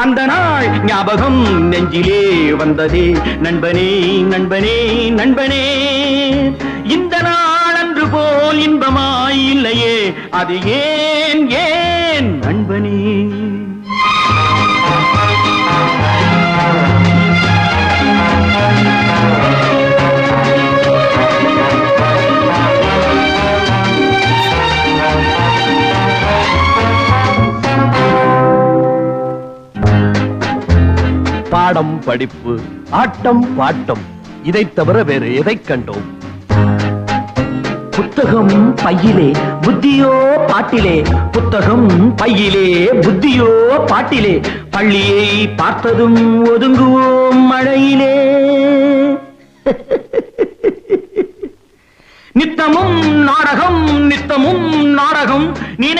அந்த நாள் ஞாபகம் நெஞ்சிலே வந்ததே நண்பனே நண்பனே நண்பனே. இந்த நாள் அன்று போல் இன்பமாய் இல்லையே, அது ஏன் ஏன் நண்பனே? பாடம் படிப்பு ஆட்டம் பாட்டம் இதை தவிர வேறு எதை கண்டோம்? புத்தகம் பையிலே புத்தியோ பாட்டிலே, புத்தகம் பையிலே புத்தியோ பாட்டிலே, பள்ளியை பார்த்ததும் ஒதுங்குவோம் மழையிலே. நித்தமும் நாடகம் நித்தமும் நாடகம் நினை